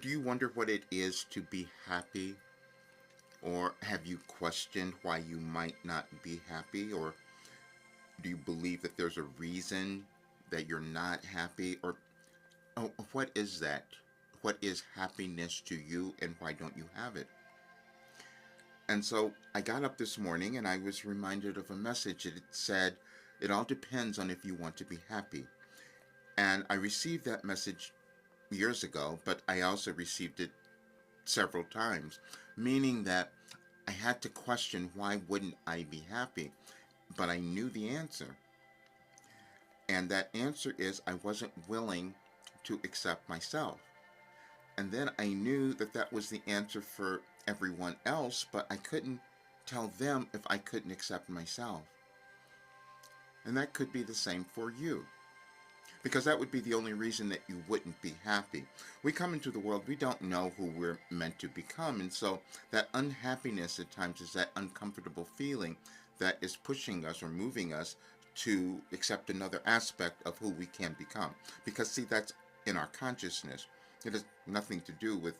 Do you wonder what it is to be happy? Or have you questioned why you might not be happy? Or do you believe that there's a reason that you're not happy? Or what is that? What is happiness to you and why don't you have it? And so I got up this morning and I was reminded of a message. It said, it all depends on if you want to be happy. And I received that message years ago, but I also received it several times, meaning that I had to question why wouldn't I be happy? But I knew the answer. And that answer is I wasn't willing to accept myself. And then I knew that that was the answer for everyone else, but I couldn't tell them if I couldn't accept myself. And that could be the same for you. Because that would be the only reason that you wouldn't be happy. We come into the world, we don't know who we're meant to become. And so that unhappiness at times is that uncomfortable feeling that is pushing us or moving us to accept another aspect of who we can become. Because, see, that's in our consciousness. It has nothing to do with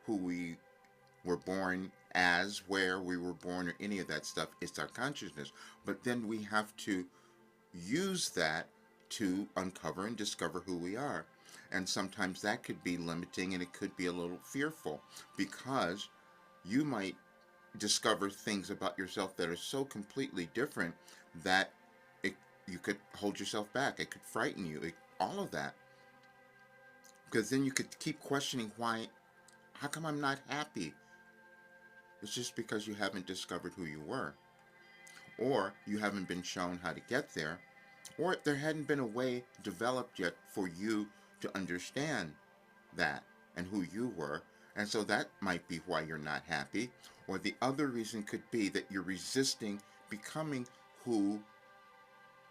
who we were born as, where we were born, or any of that stuff. It's our consciousness. But then we have to use that to uncover and discover who we are. And sometimes that could be limiting and it could be a little fearful because you might discover things about yourself that are so completely different that it, you could hold yourself back. It could frighten you. All of that. Because then you could keep questioning why, how come I'm not happy? It's just because you haven't discovered who you were. Or you haven't been shown how to get there, or there hadn't been a way developed yet for you to understand that and who you were. And so that might be why you're not happy. Or the other reason could be that you're resisting becoming who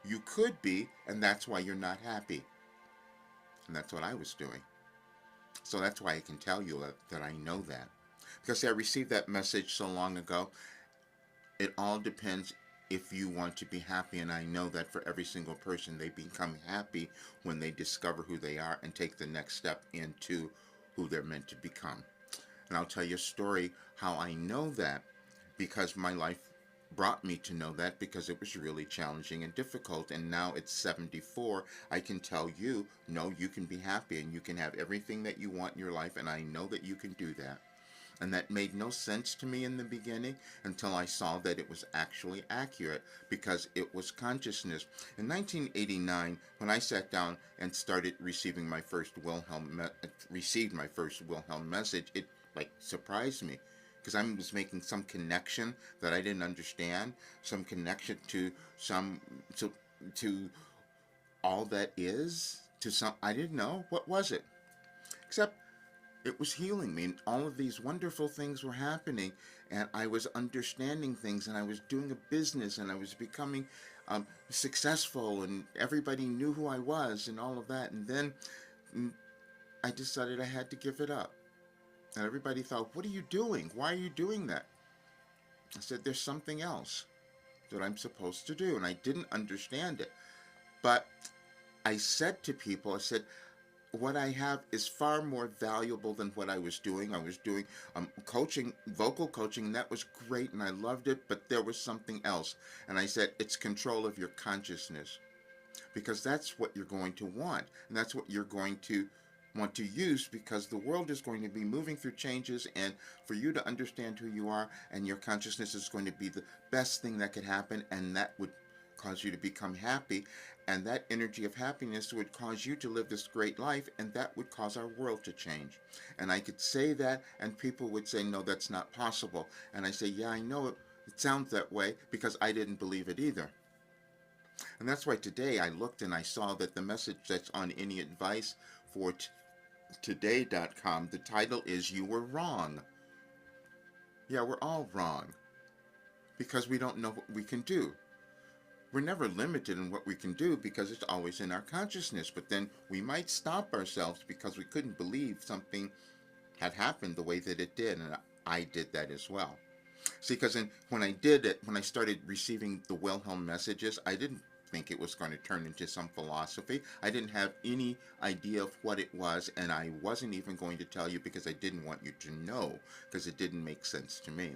you could be, and that's why you're not happy. And that's what I was doing. So that's why I can tell you that I know that. Because see, I received that message so long ago. It all depends if you want to be happy, and I know that for every single person, they become happy when they discover who they are and take the next step into who they're meant to become. And I'll tell you a story how I know that, because my life brought me to know that, because it was really challenging and difficult. And now it's 74, I can tell you, no, you can be happy and you can have everything that you want in your life, and I know that you can do that. And that made no sense to me in the beginning until I saw that it was actually accurate, because it was consciousness. In 1989, when I sat down and started receiving my first received my first Wilhelm message, it like surprised me, because I was making some connection that I didn't understand, some connection to some to all that is, to some I didn't know what was it, except it was healing me, and all of these wonderful things were happening, and I was understanding things, and I was doing a business, and I was becoming successful, and everybody knew who I was and all of that. And then mm, I decided I had to give it up, and everybody thought, what are you doing? Why are you doing that? I said, there's something else that I'm supposed to do, and I didn't understand it. But I said to people, I said, what I have is far more valuable than what I was doing. I was doing coaching, vocal coaching, and that was great, and I loved it, but there was something else. And I said, it's control of your consciousness, because that's what you're going to want, and that's what you're going to want to use, because the world is going to be moving through changes, and for you to understand who you are, and your consciousness is going to be the best thing that could happen, and that would cause you to become happy, and that energy of happiness would cause you to live this great life, and that would cause our world to change. And I could say that, and people would say, no, that's not possible. And I say, yeah, I know it, it sounds that way, because I didn't believe it either. And that's why today I looked and I saw that the message that's on Any Advice for Today.com, the title is You Were Wrong. Yeah, we're all wrong, because we don't know what we can do. We're never limited in what we can do, because it's always in our consciousness. But then we might stop ourselves because we couldn't believe something had happened the way that it did. And I did that as well. See, because when I did it, when I started receiving the Wilhelm messages, I didn't think it was going to turn into some philosophy. I didn't have any idea of what it was, and I wasn't even going to tell you because I didn't want you to know, because it didn't make sense to me.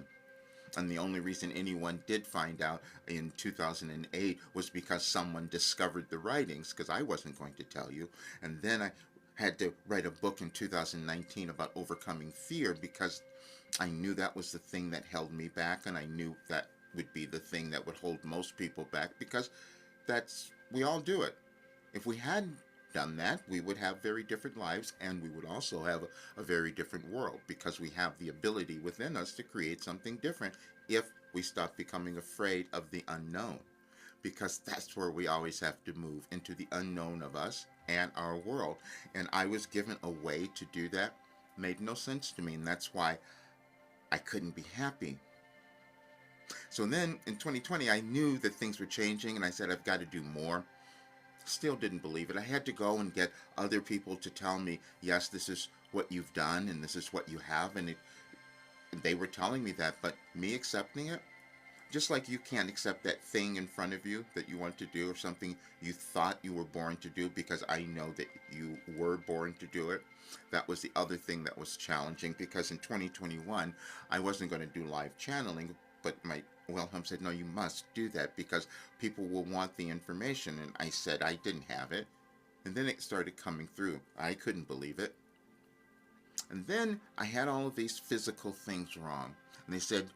And the only reason anyone did find out in 2008 was because someone discovered the writings, because I wasn't going to tell you. And then I had to write a book in 2019 about overcoming fear because I knew that was the thing that held me back, and I knew that would be the thing that would hold most people back because we all do it. If we hadn't done that, we would have very different lives, and we would also have a very different world because we have the ability within us to create something different if we stop becoming afraid of the unknown, because that's where we always have to move into the unknown of us and our world. And I was given a way to do that. Made no sense to me, and that's why I couldn't be happy. So then in 2020, I knew that things were changing, and I said, I've got to do more. Still didn't believe it. I had to go and get other people to tell me, yes, this is what you've done, and this is what you have, and they were telling me that, but me accepting it, just like you can't accept that thing in front of you that you want to do or something you thought you were born to do, because I know that you were born to do it. That was the other thing that was challenging, because in 2021 I wasn't going to do live channeling, but my Wilhelm said, no, you must do that because people will want the information. And I said I didn't have it. And then it started coming through. I couldn't believe it. And then I had all of these physical things wrong. And they said,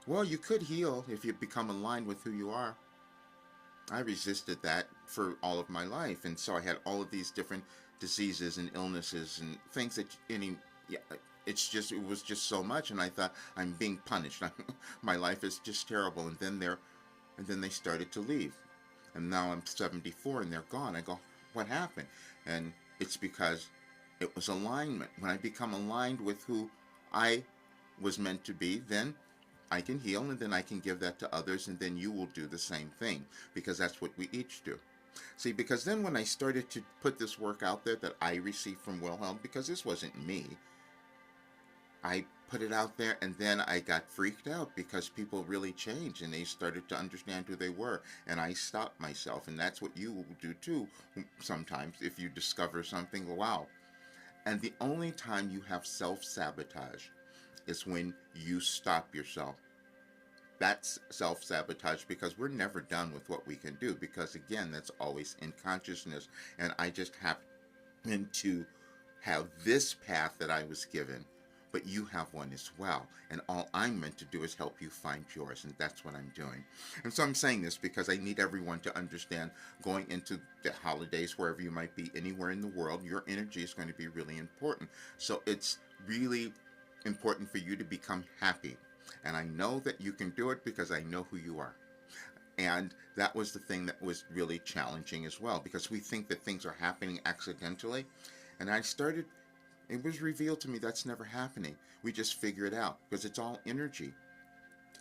well, you could heal if you become aligned with who you are. I resisted that for all of my life. And so I had all of these different diseases and illnesses and things that it was just so much. And I thought, I'm being punished. My life is just terrible. And then they started to leave. And now I'm 74 and they're gone. I go, what happened? And it's because it was alignment. When I become aligned with who I was meant to be, then I can heal, and then I can give that to others, and then you will do the same thing, because that's what we each do. See, because then when I started to put this work out there that I received from Wilhelm, because this wasn't me, I put it out there, and then I got freaked out because people really changed and they started to understand who they were, and I stopped myself. And that's what you will do too sometimes if you discover something. Wow. And the only time you have self-sabotage is when you stop yourself. That's self-sabotage, because we're never done with what we can do, because again, that's always in consciousness. And I just happen to have this path that I was given, but you have one as well. And all I'm meant to do is help you find yours, and that's what I'm doing. And so I'm saying this because I need everyone to understand, going into the holidays, wherever you might be, anywhere in the world, your energy is going to be really important. So it's really important for you to become happy. And I know that you can do it because I know who you are. And that was the thing that was really challenging as well, because we think that things are happening accidentally. And it was revealed to me that's never happening. We just figure it out because it's all energy.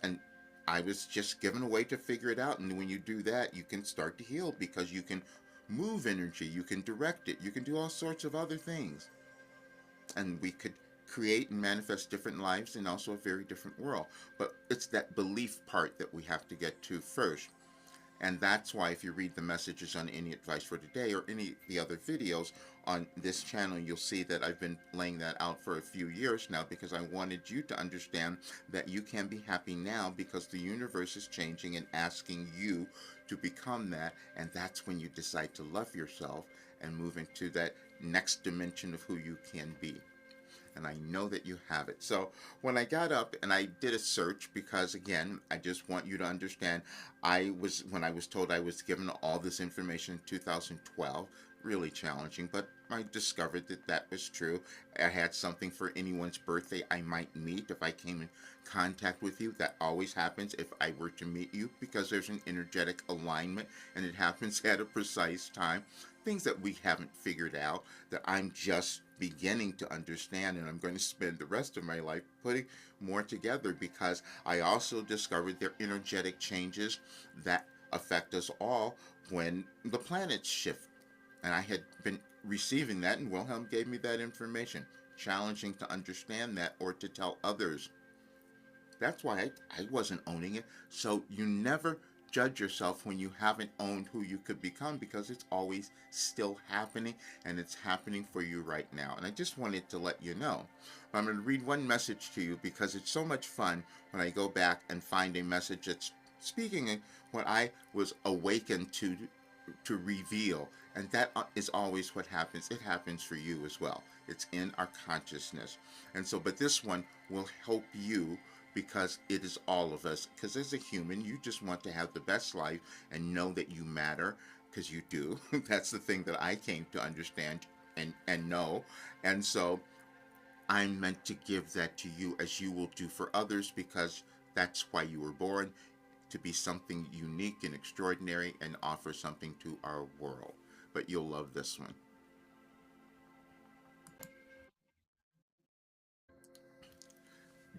And I was just given a way to figure it out. And when you do that, you can start to heal, because you can move energy, you can direct it, you can do all sorts of other things. And we could create and manifest different lives in also a very different world. But it's that belief part that we have to get to first. And that's why if you read the messages on Any Advice for Today or any of the other videos on this channel, you'll see that I've been laying that out for a few years now, because I wanted you to understand that you can be happy now, because the universe is changing and asking you to become that. And that's when you decide to love yourself and move into that next dimension of who you can be. And I know that you have it. So when I got up and I did a search, because again, I just want you to understand, when I was told I was given all this information in 2012, really challenging, but I discovered that that was true. I had something for anyone's birthday I might meet if I came in contact with you. That always happens if I were to meet you, because there's an energetic alignment and it happens at a precise time. Things that we haven't figured out, that I'm just beginning to understand, and I'm going to spend the rest of my life putting more together, because I also discovered there are energetic changes that affect us all when the planets shift. And I had been receiving that, and Wilhelm gave me that information. Challenging to understand that or to tell others. That's why I wasn't owning it. So you never judge yourself when you haven't owned who you could become, because it's always still happening, and it's happening for you right now. And I just wanted to let you know. I'm going to read one message to you because it's so much fun when I go back and find a message that's speaking of what I was awakened to reveal. And that is always what happens. It happens for you as well. It's in our consciousness. And so, but this one will help you because it is all of us. Because as a human, you just want to have the best life and know that you matter, because you do. That's the thing that I came to understand and know. And so I'm meant to give that to you as you will do for others, because that's why you were born, to be something unique and extraordinary and offer something to our world. But you'll love this one.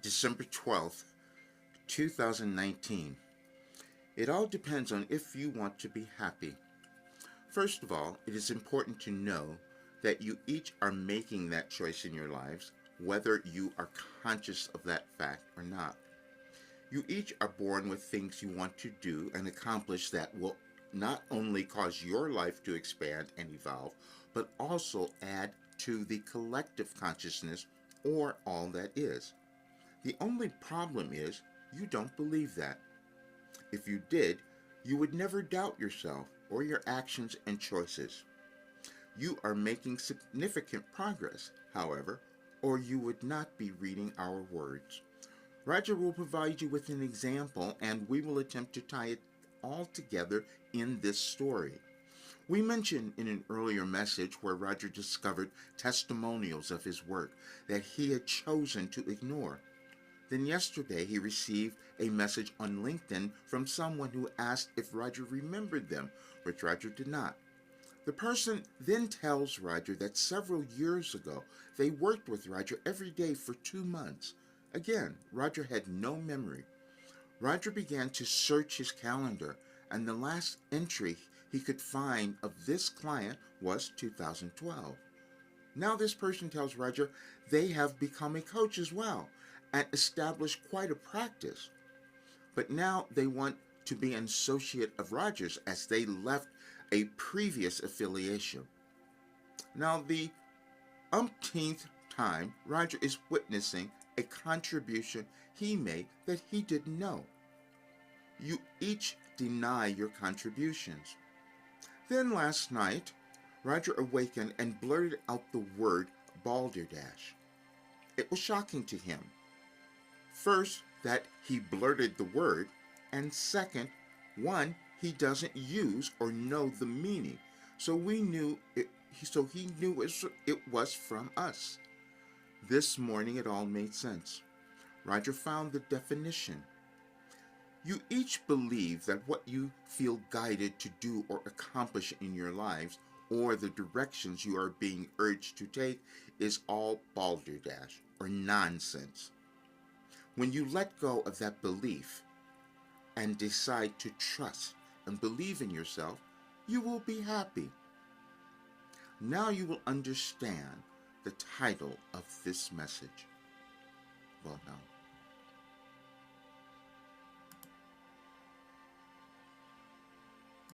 December 12th, 2019. It all depends on if you want to be happy. First of all, it is important to know that you each are making that choice in your lives, whether you are conscious of that fact or not. You each are born with things you want to do and accomplish that will not only cause your life to expand and evolve, but also add to the collective consciousness, or all that is. The only problem is you don't believe that. If you did, you would never doubt yourself or your actions and choices. You are making significant progress, however, or you would not be reading our words. Roger will provide you with an example, and we will attempt to tie it all together in this story. We mentioned in an earlier message where Roger discovered testimonials of his work that he had chosen to ignore. Then yesterday he received a message on LinkedIn from someone who asked if Roger remembered them, which Roger did not. The person then tells Roger that several years ago they worked with Roger every day for 2 months. Again, Roger had no memory. Roger began to search his calendar, and the last entry he could find of this client was 2012. Now this person tells Roger they have become a coach as well and established quite a practice. But now they want to be an associate of Roger's, as they left a previous affiliation. Now the umpteenth time Roger is witnessing a contribution he made that he didn't know. You each deny your contributions. Then last night, Roger awakened and blurted out the word balderdash. It was shocking to him. First, that he blurted the word, and second, one, he doesn't use or know the meaning. So he knew it was from us. This morning it all made sense. Roger found the definition. You each believe that what you feel guided to do or accomplish in your lives, or the directions you are being urged to take, is all balderdash or nonsense. When you let go of that belief and decide to trust and believe in yourself, you will be happy. Now you will understand the title of this message. Well, now,